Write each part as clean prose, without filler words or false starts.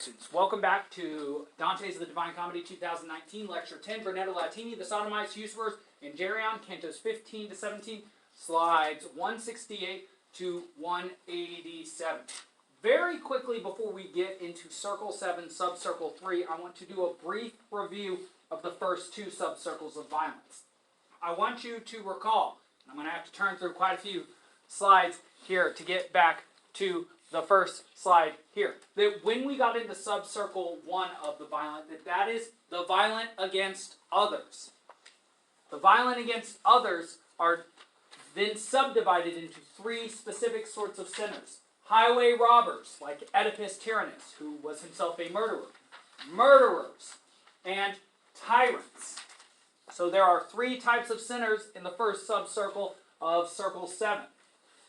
Students, welcome back to Dante's The Divine Comedy 2019, Lecture 10, Brunetto Latini, the Sodomites, Usurers, and Geryon, Cantos 15 to 17, slides 168 to 187. Very quickly before we get into Circle 7, Subcircle 3, I want to do a brief review of the first two subcircles of violence. I want you to recall, I'm going to have to turn through quite a few slides here to get back to the first slide here, that when we got into subcircle 1 of the violent, that is the violent against others. The violent against others are then subdivided into three specific sorts of sinners. Highway robbers, like Oedipus Tyrannus, who was himself a murderer. Murderers, and tyrants. So there are three types of sinners in the first subcircle of Circle 7.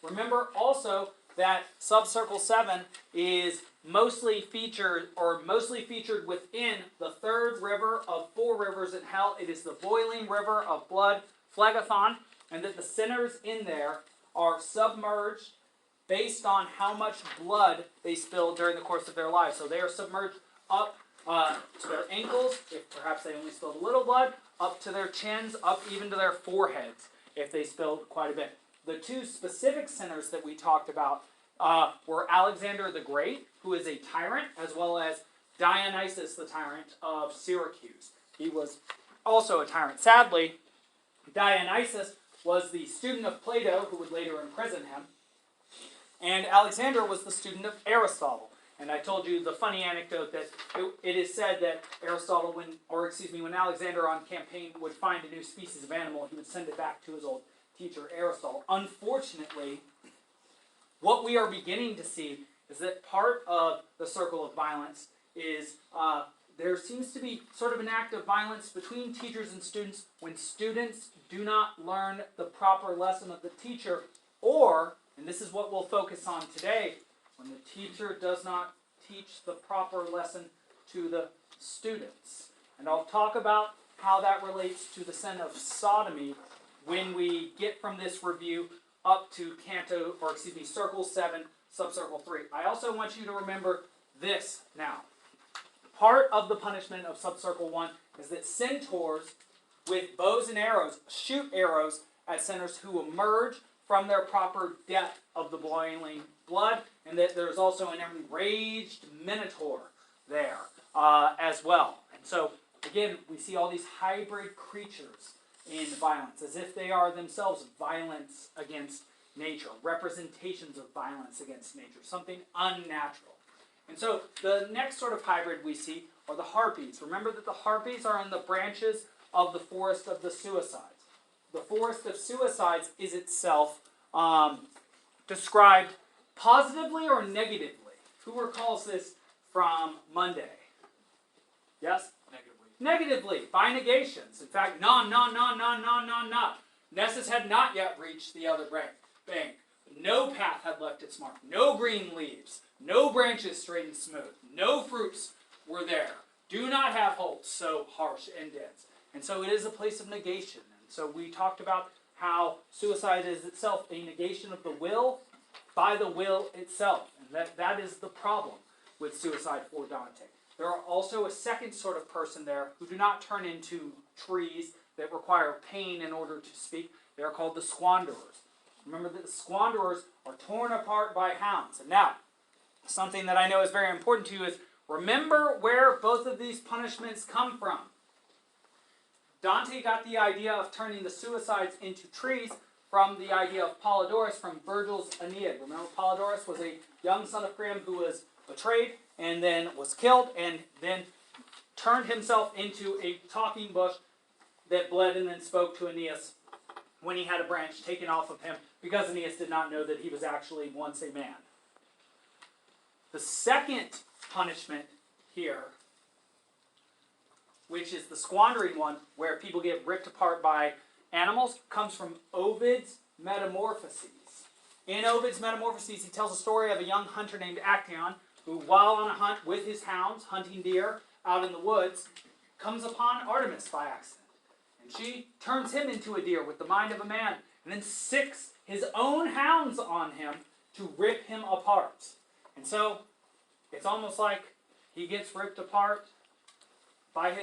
Remember also that subcircle 7 is mostly featured within the third river of four rivers in hell. It is the boiling river of blood, Phlegethon, and that the sinners in there are submerged based on how much blood they spill during the course of their lives. So they are submerged up to their ankles, if perhaps they only spilled a little blood, up to their chins, up even to their foreheads, if they spilled quite a bit. The two specific sinners that we talked about were Alexander the Great, who is a tyrant, as well as Dionysius the tyrant of Syracuse. He was also a tyrant. Sadly, Dionysius was the student of Plato, who would later imprison him, and Alexander was the student of Aristotle. And I told you the funny anecdote that it is said that Aristotle, when Alexander on campaign would find a new species of animal, he would send it back to his old teacher Aristotle. Unfortunately, what we are beginning to see is that part of the circle of violence is there seems to be sort of an act of violence between teachers and students when students do not learn the proper lesson of the teacher, or, and this is what we'll focus on today, when the teacher does not teach the proper lesson to the students. And I'll talk about how that relates to the sin of sodomy when we get from this review up to Circle 7, Subcircle 3. I also want you to remember this now. Part of the punishment of Subcircle 1 is that centaurs with bows and arrows shoot arrows at sinners who emerge from their proper depth of the boiling blood, and that there's also an enraged minotaur there as well. And so, again, we see all these hybrid creatures in violence, as if they are themselves violence against nature, representations of violence against nature, something unnatural. And so the next sort of hybrid we see are the harpies. Remember that the harpies are in the branches of the forest of the suicides. The forest of suicides is itself described positively or negatively. Who recalls this from Monday? Yes? Negatively, by negations. In fact, Nessus had not yet reached the other bank. No path had left its mark. No green leaves. No branches straight and smooth. No fruits were there. Do not have holes so harsh and dense. And so it is a place of negation. And so we talked about how suicide is itself a negation of the will by the will itself. And that is the problem with suicide for Dante. There are also a second sort of person there who do not turn into trees that require pain in order to speak. They are called the squanderers. Remember that the squanderers are torn apart by hounds. And now, something that I know is very important to you is remember where both of these punishments come from. Dante got the idea of turning the suicides into trees from the idea of Polydorus from Virgil's Aeneid. Remember, Polydorus was a young son of Priam who was betrayed and then was killed and then turned himself into a talking bush that bled and then spoke to Aeneas when he had a branch taken off of him because Aeneas did not know that he was actually once a man. The second punishment here, which is the squandering one, where people get ripped apart by animals, comes from Ovid's Metamorphoses. In Ovid's Metamorphoses, he tells a story of a young hunter named Actaeon, who, while on a hunt with his hounds, hunting deer out in the woods, comes upon Artemis by accident. And she turns him into a deer with the mind of a man, and then sicks his own hounds on him to rip him apart. And so, it's almost like he gets ripped apart by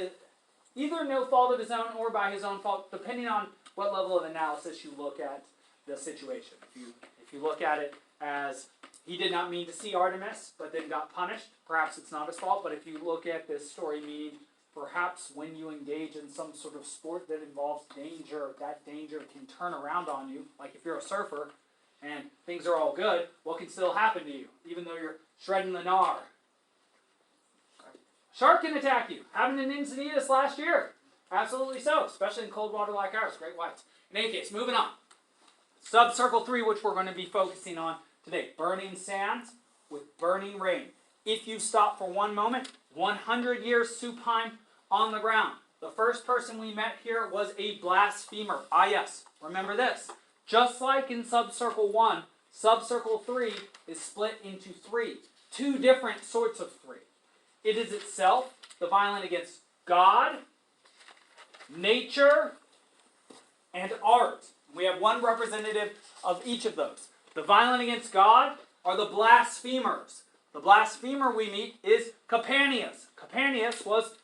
either no fault of his own or by his own fault, depending on what level of analysis you look at the situation. If you look at it as he did not mean to see Artemis, but then got punished, perhaps it's not his fault. But if you look at this story meaning perhaps when you engage in some sort of sport that involves danger, that danger can turn around on you. Like if you're a surfer and things are all good, what can still happen to you, even though you're shredding the gnar? Shark can attack you. Happened in Encinitas last year. Absolutely so, especially in cold water like ours, great whites. In any case, moving on. Subcircle 3, which we're going to be focusing on today. Burning sands with burning rain. If you stop for one moment, 100 years supine on the ground. The first person we met here was a blasphemer. Ah yes, remember this. Just like in subcircle 1, subcircle 3 is split into 3. 2 different sorts of 3. It is itself the violent against God, nature, and art. We have one representative of each of those. The violent against God are the blasphemers. The blasphemer we meet is Capaneus. Capaneus was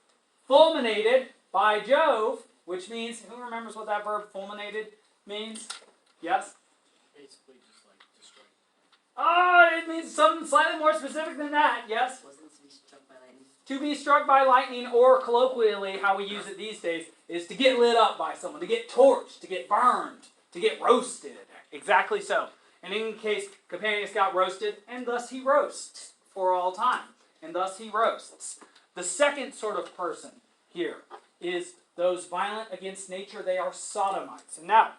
fulminated by Jove, which means, who remembers what that verb fulminated means? Yes? Basically just like destroyed. Oh, it means something slightly more specific than that. Yes? Wasn't to be struck by lightning. To be struck by lightning, or colloquially, how we use it these days, is to get lit up by someone, to get torched, to get burned, to get roasted. Exactly so. And in any case, Capaneus got roasted, and thus he roasts for all time. And thus he roasts. The second sort of person here is those violent against nature. They are sodomites. And now,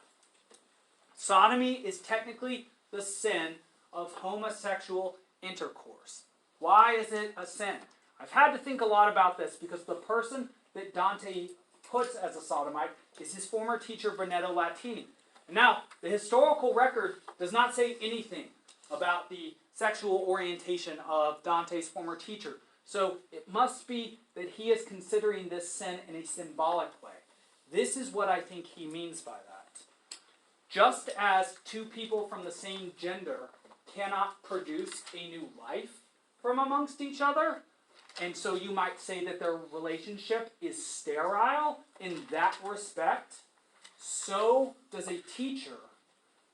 sodomy is technically the sin of homosexual intercourse. Why is it a sin? I've had to think a lot about this because the person that Dante puts as a sodomite is his former teacher, Brunetto Latini. Now, the historical record does not say anything about the sexual orientation of Dante's former teacher. So it must be that he is considering this sin in a symbolic way. This is what I think he means by that. Just as 2 people from the same gender cannot produce a new life from amongst each other, and so you might say that their relationship is sterile in that respect, so does a teacher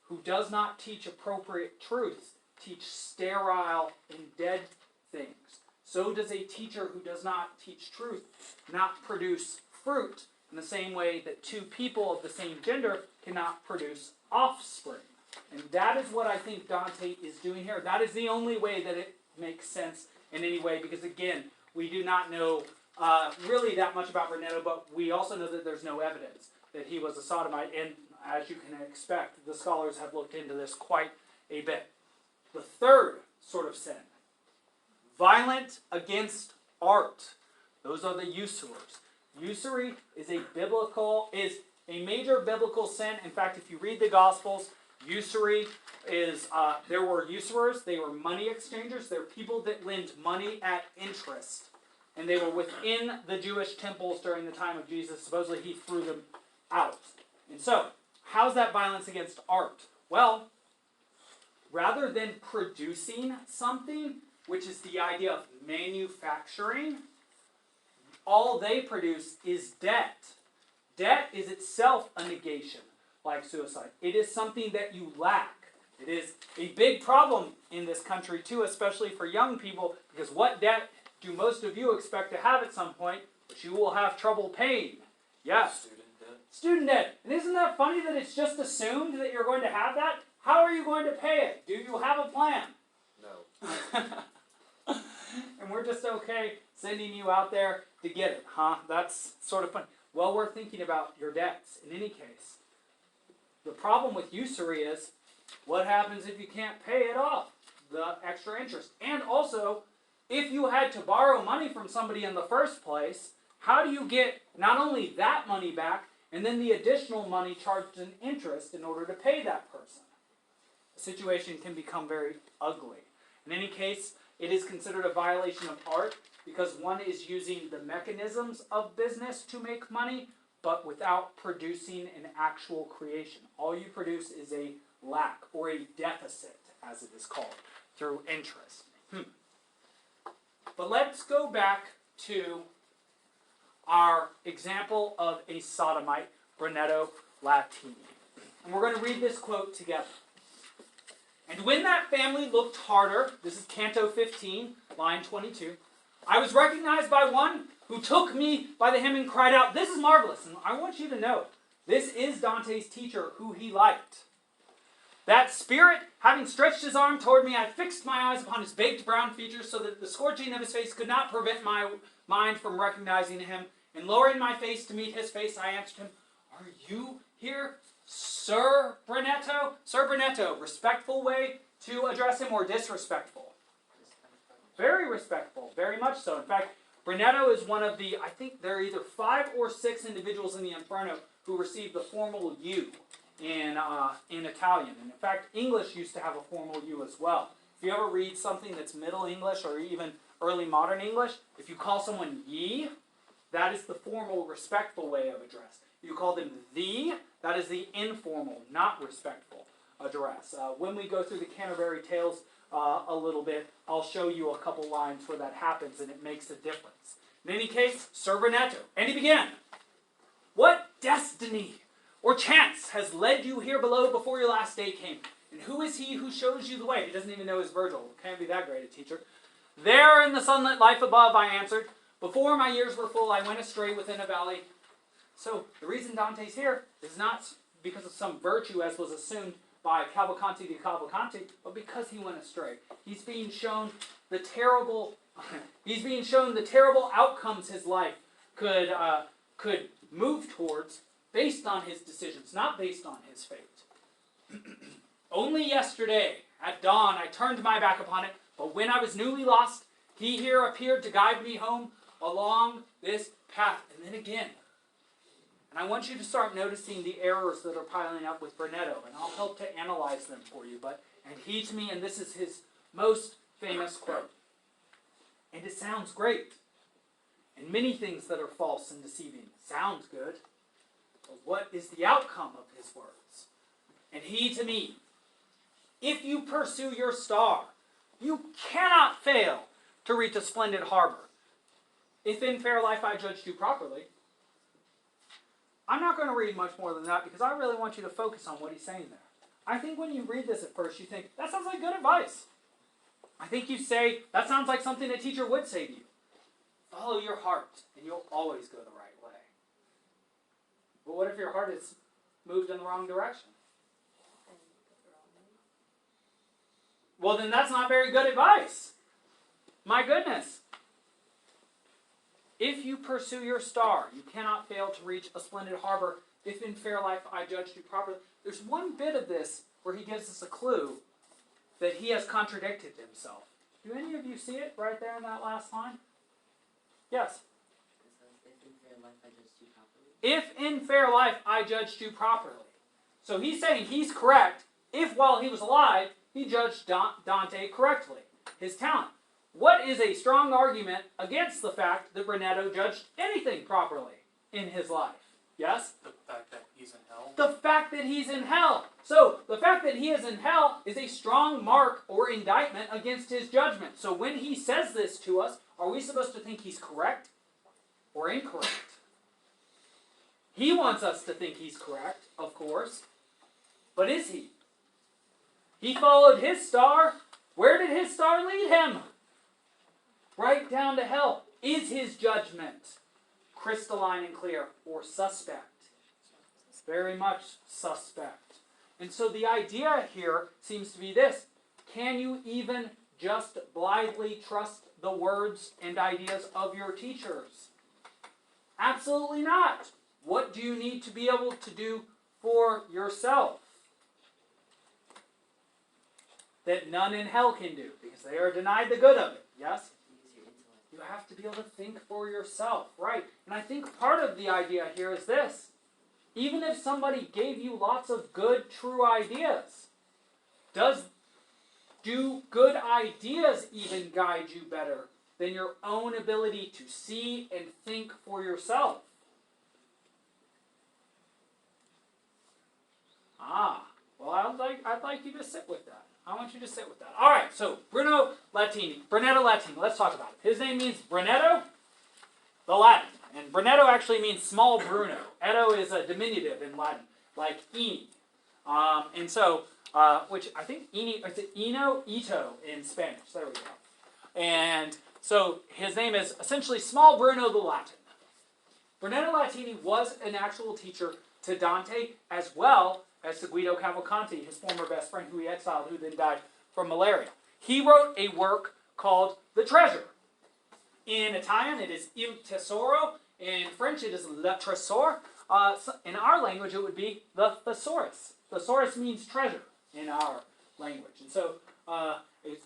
who does not teach appropriate truths teach sterile and dead things. So does a teacher who does not teach truth not produce fruit in the same way that 2 people of the same gender cannot produce offspring. And that is what I think Dante is doing here. That is the only way that it makes sense in any way, because again, we do not know really that much about Brunetto, but we also know that there's no evidence that he was a sodomite, and as you can expect, the scholars have looked into this quite a bit. The third sort of sin, violent against art. Those are the usurers. Usury is a major biblical sin. In fact, if you read the Gospels, usury is, there were usurers, they were money exchangers, they're people that lend money at interest. And they were within the Jewish temples during the time of Jesus. Supposedly he threw them out. And so, how's that violence against art? Well, rather than producing something, which is the idea of manufacturing, all they produce is debt. Debt is itself a negation, like suicide. It is something that you lack. It is a big problem in this country too, especially for young people, because what debt do most of you expect to have at some point, which you will have trouble paying? Yes. Student debt. Student debt. And isn't that funny that it's just assumed that you're going to have that? How are you going to pay it? Do you have a plan? No. And we're just okay sending you out there to get it, huh? That's sort of fun. Well, we're thinking about your debts. In any case, the problem with usury is, what happens if you can't pay it off? The extra interest. And also, if you had to borrow money from somebody in the first place, how do you get not only that money back, and then the additional money charged in interest in order to pay that person? The situation can become very ugly. In any case, it is considered a violation of art because one is using the mechanisms of business to make money, but without producing an actual creation. All you produce is a lack, or a deficit, as it is called, through interest. The But let's go back to our example of a sodomite, Brunetto Latini. And we're going to read this quote together. And when that family looked harder, this is Canto 15, line 22, I was recognized by one who took me by the hem and cried out, "This is marvelous." And I want you to know, this is Dante's teacher who he liked. That spirit, having stretched his arm toward me, I fixed my eyes upon his baked brown features so that the scorching of his face could not prevent my mind from recognizing him. And lowering my face to meet his face, I answered him, "Are you here, Sir Brunetto?" Sir Brunetto, respectful way to address him or disrespectful? Very respectful, very much so. In fact, Brunetto is one of the, I think there are either 5 or 6 individuals in the Inferno who received the formal U in Italian. And in fact, English used to have a formal U as well. If you ever read something that's Middle English or even early modern English, if you call someone ye, that is the formal, respectful way of address. You call them thee, that is the informal, not respectful address. When we go through the Canterbury Tales a little bit, I'll show you a couple lines where that happens and it makes a difference. In any case, Sir Brunetto, and he began, "What destiny or chance has led you here below before your last day came? And who is he who shows you the way?" He doesn't even know his Virgil. Can't be that great a teacher. "There in the sunlit life above," I answered. "Before my years were full, I went astray within a valley." So the reason Dante's here is not because of some virtue as was assumed by Cavalcanti di Cavalcanti, but because he went astray. He's being shown the terrible outcomes his life could move towards based on his decisions, not based on his fate. "Only yesterday, at dawn, I turned my back upon it, but when I was newly lost, he here appeared to guide me home along this path." And then again. And I want you to start noticing the errors that are piling up with Brunetto, and I'll help to analyze them for you. And he to me, and this is his most famous quote. "And it sounds great. And many things that are false and deceiving sound good. But what is the outcome of his words? And he to me, if you pursue your star, you cannot fail to reach a splendid harbor. If in fair life I judged you properly." I'm not going to read much more than that because I really want you to focus on what he's saying there. I think when you read this at first, you think, that sounds like good advice. I think you say, that sounds like something a teacher would say to you. Follow your heart, and you'll always go the right way. But what if your heart is moved in the wrong direction? Well, then that's not very good advice. My goodness. "If you pursue your star, you cannot fail to reach a splendid harbor. If in fair life I judged you properly." There's one bit of this where he gives us a clue that he has contradicted himself. Do any of you see it right there in that last line? Yes? "If in fair life I judged you properly." If in fair life I judged you properly. So he's saying he's correct if while he was alive, he judged Dante correctly, his talent. What is a strong argument against the fact that Brunetto judged anything properly in his life? Yes? The fact that he's in hell. The fact that he's in hell. So, the fact that he is in hell is a strong mark or indictment against his judgment. So when he says this to us, are we supposed to think he's correct or incorrect? He wants us to think he's correct, of course. But is he? He followed his star. Where did his star lead him? Right down to hell. Is his judgment crystalline and clear or suspect? Very much suspect. And so the idea here seems to be this. Can you even just blithely trust the words and ideas of your teachers? Absolutely not. What do you need to be able to do for yourself that none in hell can do? Because they are denied the good of it. Yes? You have to be able to think for yourself, right? And I think part of the idea here is this. Even if somebody gave you lots of good, true ideas, do good ideas even guide you better than your own ability to see and think for yourself? Well, I'd like you to sit with that. I want you to sit with that. All right, so Brunetto Latini. Let's talk about it. His name means Brunetto, the Latin. And Brunetto actually means small Bruno. Etto is a diminutive in Latin, like ini. And so, which I think ini, is it ino? Ito in Spanish. There we go. And so his name is essentially small Bruno the Latin. Brunetto Latini was an actual teacher to Dante as well as to Guido Cavalcanti, his former best friend who he exiled, who then died from malaria. He wrote a work called The Treasure. In Italian, it is Il Tesoro. In French, it is Le Trésor. In our language, it would be the thesaurus. Thesaurus means treasure in our language. And so,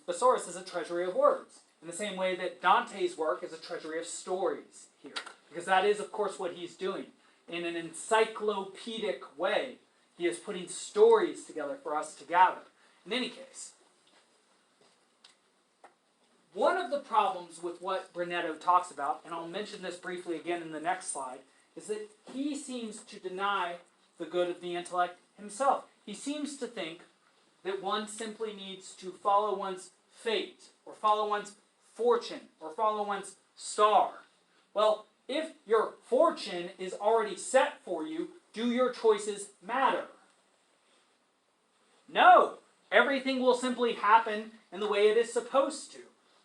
thesaurus is a treasury of words. In the same way that Dante's work is a treasury of stories here. Because that is, of course, what he's doing. In an encyclopedic way, he is putting stories together for us to gather. In any case, one of the problems with what Brunetto talks about, and I'll mention this briefly again in the next slide, is that he seems to deny the good of the intellect himself. He seems to think that one simply needs to follow one's fate, or follow one's fortune, or follow one's star. Well, if your fortune is already set for you, do your choices matter? No. Everything will simply happen in the way it is supposed to.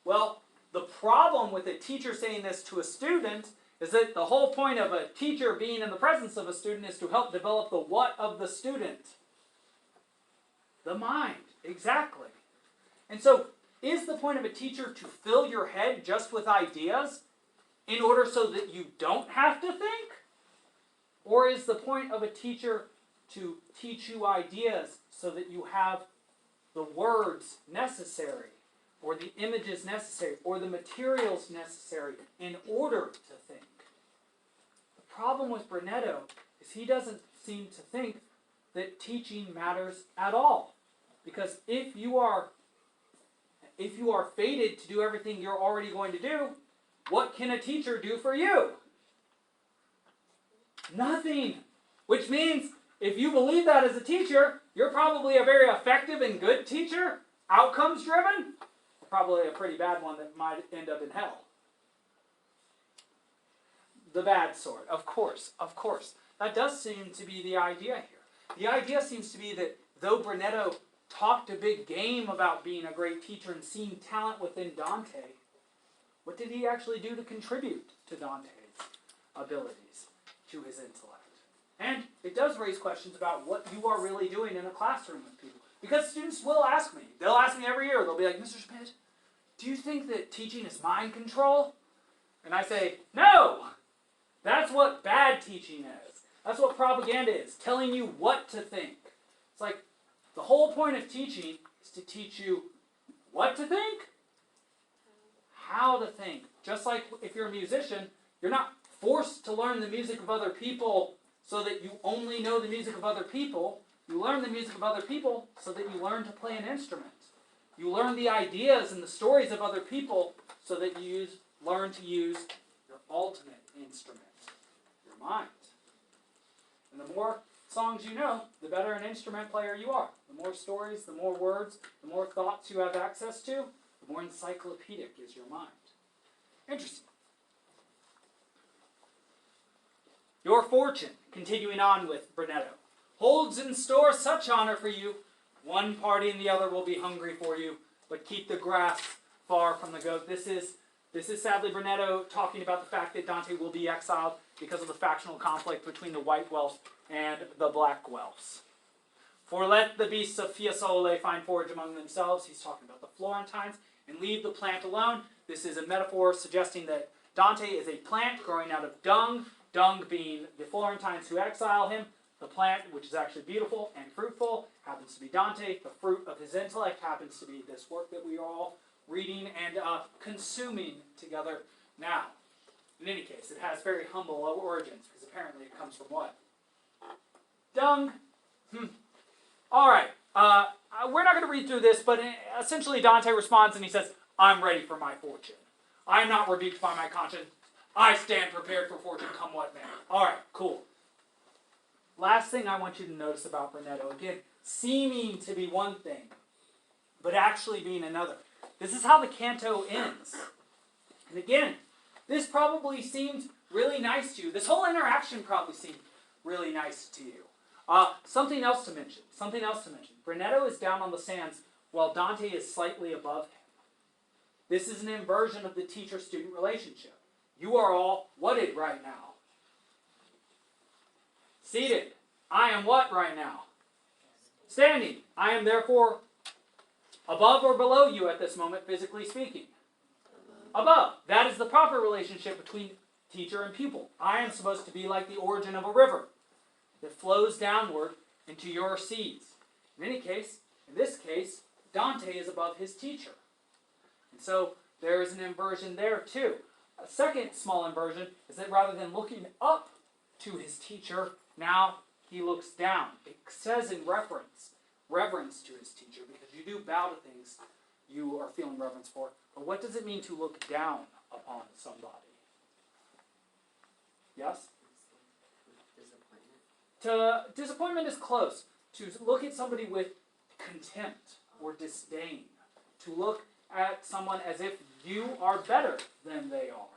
Well, the problem with a teacher saying this to a student is that the whole point of a teacher being in the presence of a student is to help develop the what of the student? The mind. Exactly. And so, is the point of a teacher to fill your head just with ideas in order so that you don't have to think? Or is the point of a teacher to teach you ideas so that you have the words necessary, or the images necessary, or the materials necessary in order to think? The problem with Brunetto is he doesn't seem to think that teaching matters at all. Because if you are fated to do everything you're already going to do, what can a teacher do for you? Nothing. Which means, if you believe that as a teacher, you're probably a very effective and good teacher, outcomes driven, probably a pretty bad one that might end up in hell. The bad sort, of course. That does seem to be the idea here. The idea seems to be that though Brunetto talked a big game about being a great teacher and seeing talent within Dante, what did he actually do to contribute to Dante's abilities, to his intellect? And it does raise questions about what you are really doing in a classroom with people. Because students will ask me. They'll ask me every year. They'll be like, Mr. Schmidt, do you think that teaching is mind control? And I say, no! That's what bad teaching is. That's what propaganda is, telling you what to think. It's like, the whole point of teaching is to teach you what to think, how to think. Just like if you're a musician, you're not forced to learn the music of other people so that you only know the music of other people. You learn the music of other people so that you learn to play an instrument. You learn the ideas and the stories of other people so that you learn to use your ultimate instrument, your mind. And the more songs you know, the better an instrument player you are. The more stories, the more words, the more thoughts you have access to, the more encyclopedic is your mind. Interesting. Your fortune, continuing on with Brunetto, holds in store such honor for you. One party and the other will be hungry for you, but keep the grass far from the goat. This is sadly Brunetto talking about the fact that Dante will be exiled because of the factional conflict between the white Welsh and the black Welsh. For let the beasts of Fiesole find forage among themselves. He's talking about the Florentines. And leave the plant alone. This is a metaphor suggesting that Dante is a plant growing out of dung. Dung being the Florentines who exile him. The plant, which is actually beautiful and fruitful, happens to be Dante. The fruit of his intellect happens to be this work that we are all reading and consuming together now. In any case, it has very humble origins, because apparently it comes from what? Dung. Alright, we're not going to read through this, but essentially Dante responds and he says, I'm ready for my fortune. I am not rebuked by my conscience. I stand prepared for fortune come what may. Alright, cool. Last thing I want you to notice about Brunetto, again, seeming to be one thing, but actually being another. This is how the canto ends. And again, this probably seemed really nice to you. This whole interaction probably seemed really nice to you. Something else to mention. Brunetto is down on the sands while Dante is slightly above him. This is an inversion of the teacher-student relationship. You are all whatted right now? Seated. I am what right now? Standing. I am therefore above or below you at this moment, physically speaking. Above. That is the proper relationship between teacher and pupil. I am supposed to be like the origin of a river that flows downward into your seas. In this case, Dante is above his teacher. And so there is an inversion there too. A second small inversion is that rather than looking up to his teacher, now he looks down. It says in reverence to his teacher, because you do bow to things you are feeling reverence for. But what does it mean to look down upon somebody? Yes? Disappointment is close. To look at somebody with contempt or disdain. To look at someone as if you are better than they are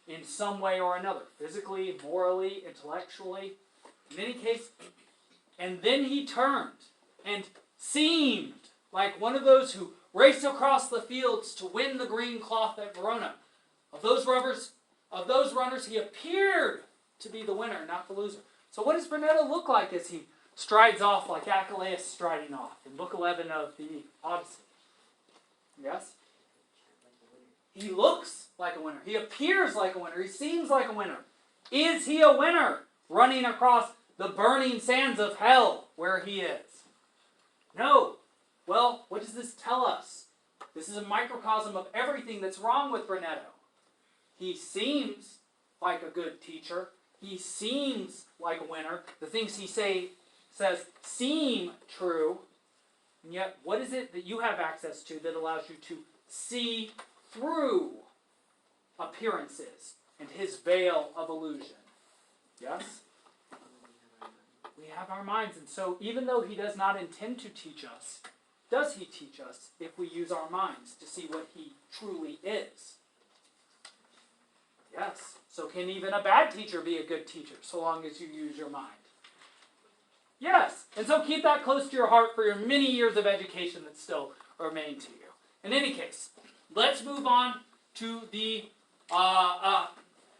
in some way or another. Physically, morally, intellectually. In any case, and then he turned and seemed like one of those who raced across the fields to win the green cloth at Verona. Of those runners, he appeared to be the winner, not the loser. So what does Brunetto look like as he strides off like Achilles striding off in Book 11 of the Odyssey? Yes? He looks like a winner. He appears like a winner. He seems like a winner. Is he a winner running across the burning sands of hell where he is? No. Well, what does this tell us? This is a microcosm of everything that's wrong with Brunetto. He seems like a good teacher. He seems like a winner. The things he says seem true. And yet, what is it that you have access to that allows you to see through appearances and his veil of illusion? Yes? We have our minds. And so, even though he does not intend to teach us, does he teach us if we use our minds to see what he truly is? Yes. So can even a bad teacher be a good teacher, so long as you use your mind? Yes. And so keep that close to your heart for your many years of education that still remain to you. In any case, let's move on to the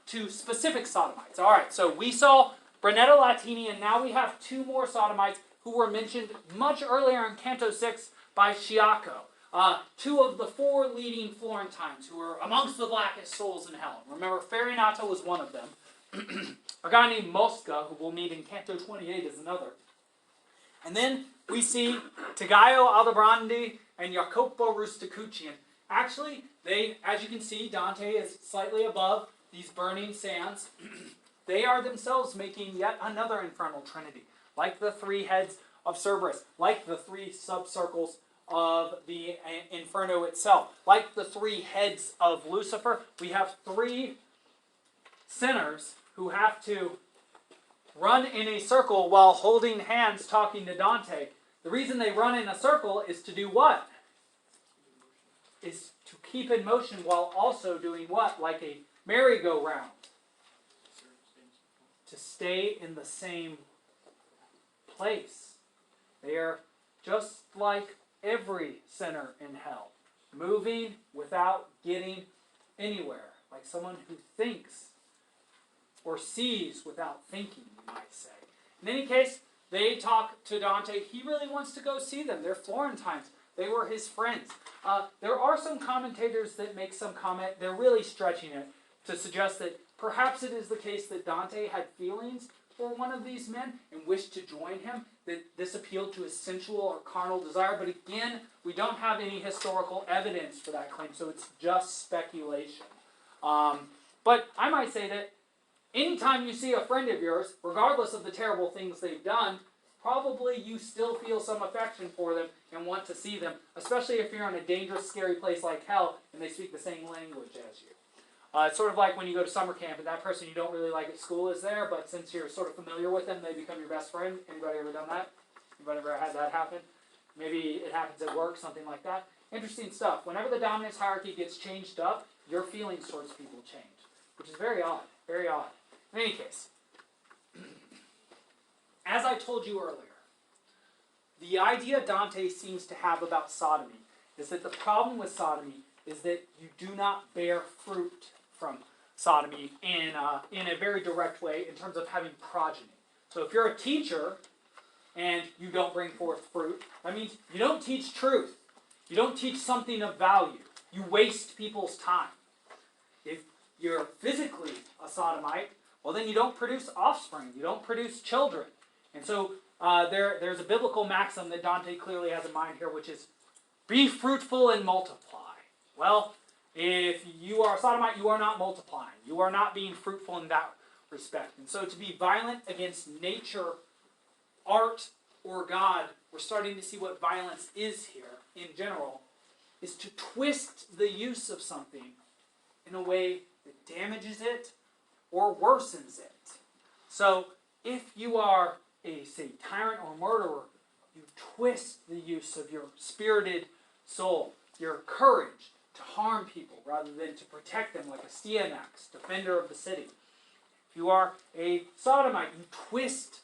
to specific sodomites. All right. So we saw Brunetto Latini, and now we have two more sodomites who were mentioned much earlier in Canto 6 by Sciacco. Two of the four leading Florentines who were amongst the blackest souls in hell. Remember, Farinato was one of them. A guy named Mosca, who we'll meet in Canto 28, is another. And then we see Tagaio Aldobrandi and Jacopo Rusticucci. And actually, they, as you can see, Dante is slightly above these burning sands. They are themselves making yet another infernal trinity, like the three heads of Cerberus, like the three subcircles of the Inferno itself. Like the three heads of Lucifer, we have three sinners who have to run in a circle while holding hands talking to Dante. The reason they run in a circle is to do what? Is to keep in motion while also doing what? Like a merry-go-round. To stay in the same place. They are just like every sinner in hell, moving without getting anywhere, like someone who thinks or sees without thinking, you might say. In any case, they talk to Dante. He really wants to go see them. They're Florentines. They were his friends. There are some commentators that make some comment. They're really stretching it to suggest that perhaps it is the case that Dante had feelings for one of these men and wished to join him, that this appealed to his sensual or carnal desire. But again, we don't have any historical evidence for that claim, so it's just speculation. But I might say that anytime you see a friend of yours, regardless of the terrible things they've done, probably you still feel some affection for them and want to see them, especially if you're in a dangerous, scary place like hell and they speak the same language as you. It's sort of like when you go to summer camp and that person you don't really like at school is there, but since you're sort of familiar with them, they become your best friend. Anybody ever done that? Anybody ever had that happen? Maybe it happens at work, something like that. Interesting stuff. Whenever the dominance hierarchy gets changed up, your feelings towards people change, which is very odd. Very odd. In any case, as I told you earlier, the idea Dante seems to have about sodomy is that the problem with sodomy is that you do not bear fruit from sodomy in a very direct way in terms of having progeny. So if you're a teacher and you don't bring forth fruit, that means you don't teach truth. You don't teach something of value. You waste people's time. If you're physically a sodomite, well then you don't produce offspring. You don't produce children. And so there's a biblical maxim that Dante clearly has in mind here, which is, be fruitful and multiply. Well, if you are a sodomite, you are not multiplying. You are not being fruitful in that respect. And so to be violent against nature, art, or God, we're starting to see what violence is here in general, is to twist the use of something in a way that damages it or worsens it. So if you are a, say, tyrant or murderer, you twist the use of your spirited soul, your courage to harm people rather than to protect them, like a Stianax, defender of the city. If you are a sodomite, you twist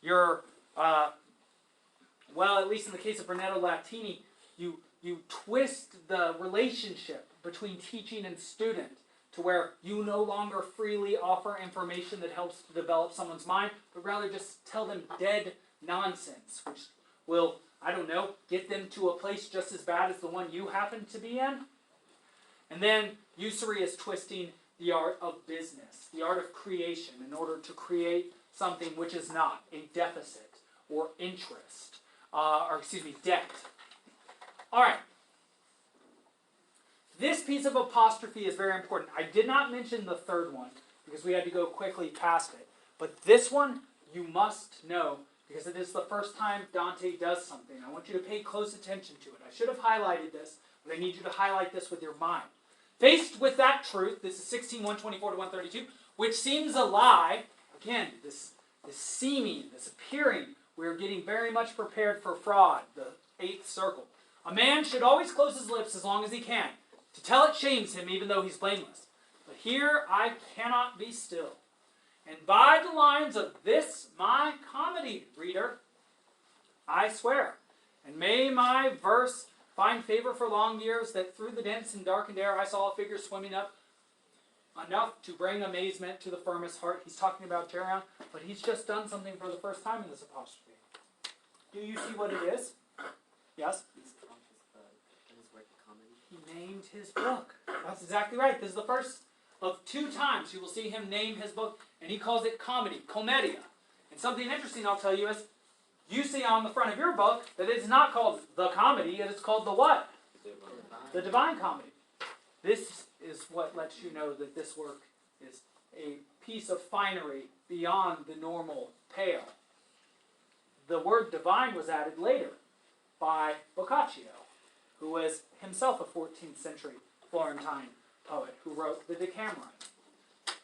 your, well, at least in the case of Brunetto Latini, you twist the relationship between teaching and student to where you no longer freely offer information that helps to develop someone's mind, but rather just tell them dead nonsense, which will, I don't know, get them to a place just as bad as the one you happen to be in. And then usury is twisting the art of business, the art of creation, in order to create something which is not a deficit or interest, debt. All right. This piece of apostrophe is very important. I did not mention the third one because we had to go quickly past it. But this one you must know because it is the first time Dante does something. I want you to pay close attention to it. I should have highlighted this, but I need you to highlight this with your mind. Faced with that truth, this is 16:124 to 132, which seems a lie. Again, this seeming, this appearing, we're getting very much prepared for fraud, the eighth circle. A man should always close his lips as long as he can. To tell it shames him, even though he's blameless. But here I cannot be still. And by the lines of this my comedy, reader, I swear, and may my verse find favor for long years, that through the dense and darkened air I saw a figure swimming up, enough to bring amazement to the firmest heart. He's talking about Geryon, but he's just done something for the first time in this apostrophe. Do you see what it is? Yes? He's called his work a comedy. He named his book. That's exactly right. This is the first of 2 times you will see him name his book, and he calls it comedy, commedia. And something interesting I'll tell you is, you see on the front of your book that it's not called the comedy, it is called the what? The Divine Comedy. This is what lets you know that this work is a piece of finery beyond the normal pale. The word divine was added later by Boccaccio, who was himself a 14th century Florentine poet who wrote the Decameron.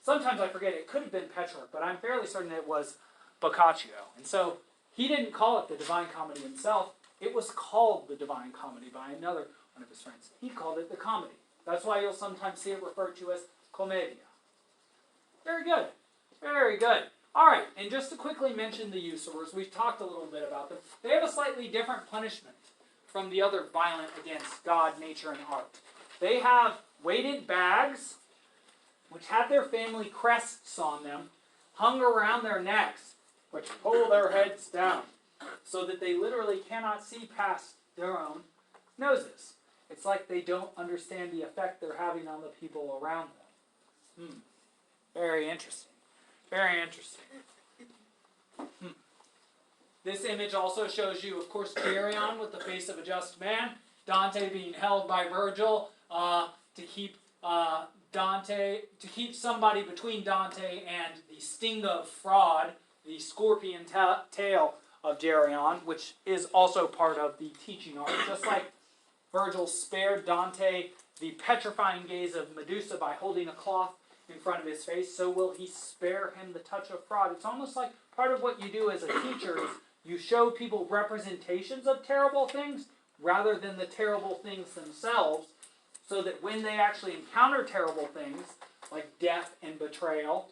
Sometimes I forget, it could have been Petrarch, but I'm fairly certain it was Boccaccio. And so he didn't call it the Divine Comedy himself. It was called the Divine Comedy by another one of his friends. He called it the comedy. That's why you'll sometimes see it referred to as commedia. Very good. Very good. All right, and just to quickly mention the usurers, we've talked a little bit about them. They have a slightly different punishment from the other violent against God, nature, and art. They have weighted bags, which have their family crests on them, hung around their necks, which pull their heads down, so that they literally cannot see past their own noses. It's like they don't understand the effect they're having on the people around them. Very interesting. Very interesting. This image also shows you, of course, Geryon with the face of a just man, Dante being held by Virgil to keep somebody between Dante and the sting of fraud, the scorpion tail of Geryon, which is also part of the teaching art. Just like Virgil spared Dante the petrifying gaze of Medusa by holding a cloth in front of his face, so will he spare him the touch of fraud. It's almost like part of what you do as a teacher is you show people representations of terrible things rather than the terrible things themselves, so that when they actually encounter terrible things, like death and betrayal,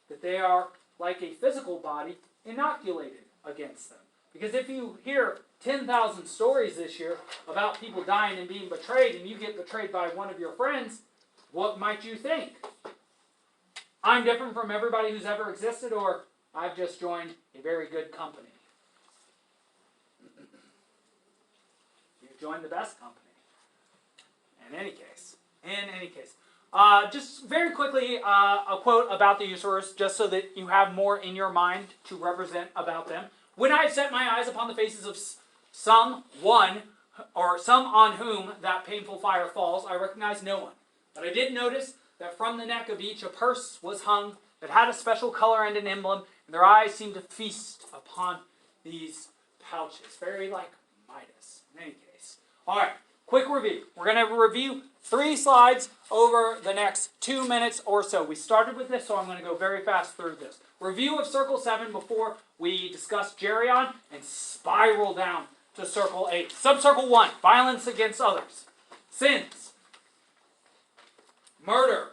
that they are, like a physical body, inoculated against them. Because if you hear 10,000 stories this year about people dying and being betrayed, and you get betrayed by one of your friends, what might you think? I'm different from everybody who's ever existed, or I've just joined a very good company. You've joined the best company. In any case. Just very quickly, a quote about the usurers, just so that you have more in your mind to represent about them. When I have set my eyes upon the faces of some on whom that painful fire falls, I recognize no one. But I did notice that from the neck of each a purse was hung that had a special color and an emblem, and their eyes seemed to feast upon these pouches. Very like Midas, in any case. Alright, quick review. We're going to review 3 slides over the next 2 minutes or so. We started with this, so I'm going to go very fast through this. Review of Circle 7 before we discuss Geryon and spiral down to Circle 8. Subcircle 1, violence against others. Sins. Murder.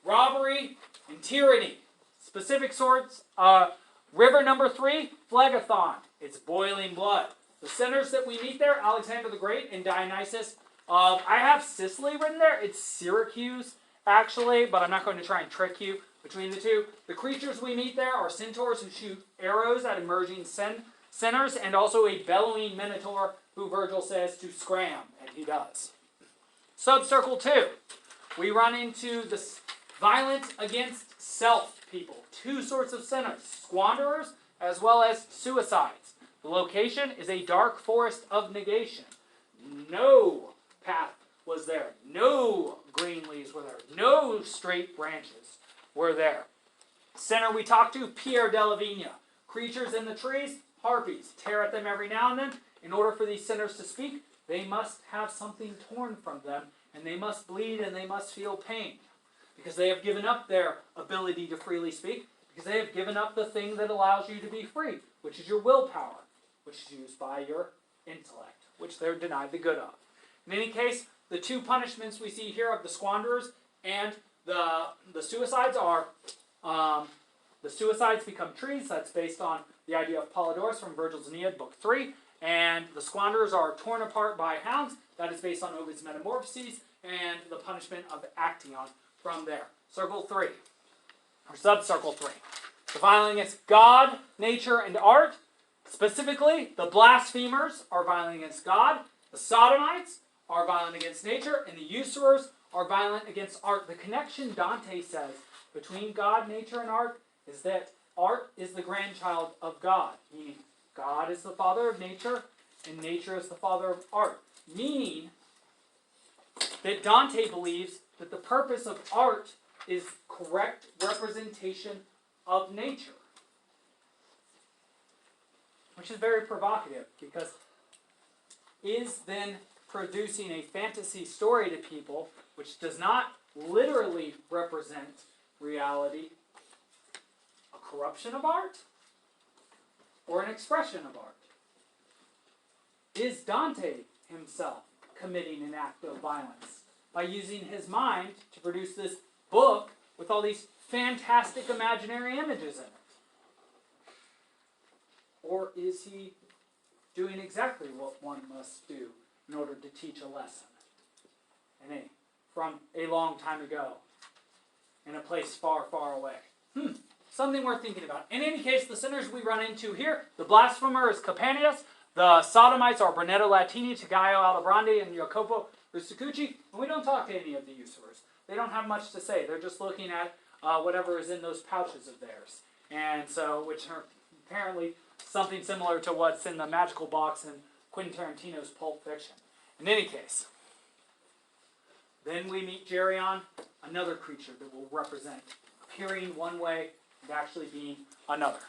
Robbery and tyranny. Specific sorts. River number 3, Phlegathon. It's boiling blood. The sinners that we meet there, Alexander the Great and Dionysus. I have Sicily written there. It's Syracuse, actually, but I'm not going to try and trick you between the two. The creatures we meet there are centaurs who shoot arrows at emerging sinners, and also a bellowing minotaur who Virgil says to scram, and he does. Subcircle 2. We run into the violence against self people. 2 sorts of sinners, squanderers as well as suicides. The location is a dark forest of negation. No path was there. No green leaves were there. No straight branches were there. Sinner we talked to, Pierre della Vigna. Creatures in the trees, harpies. Tear at them every now and then. In order for these sinners to speak, they must have something torn from them, and they must bleed and they must feel pain. Because they have given up their ability to freely speak, because they have given up the thing that allows you to be free, which is your willpower, which is used by your intellect, which they're denied the good of. In any case, the 2 punishments we see here of the squanderers and the suicides are, the suicides become trees. That's based on the idea of Polydorus from Virgil's Aeneid, Book 3. And the squanderers are torn apart by hounds. That is based on Ovid's Metamorphoses and the punishment of Actaeon from there. Circle 3, or subcircle 3. The violence against God, nature, and art. Specifically, the blasphemers are violent against God. The Sodomites are violent against nature. And the usurers are violent against art. The connection, Dante says, between God, nature, and art is that art is the grandchild of God. Meaning, God is the father of nature, and nature is the father of art. Meaning that Dante believes that the purpose of art is correct representation of nature. Which is very provocative, because is then producing a fantasy story to people which does not literally represent reality a corruption of art or an expression of art? Is Dante himself committing an act of violence by using his mind to produce this book with all these fantastic imaginary images in it? Or is he doing exactly what one must do in order to teach a lesson? From a long time ago, in a place far, far away. Something worth thinking about. In any case, the sinners we run into here, the blasphemer is Campanius, the sodomites are Brunetto Latini, Tagaio Aldobrandi, and Jacopo Rusticucci, and we don't talk to any of the usurers. They don't have much to say. They're just looking at whatever is in those pouches of theirs. And so, which are apparently something similar to what's in the magical box in Quentin Tarantino's Pulp Fiction. In any case, then we meet Geryon, another creature that will represent appearing one way and actually being another.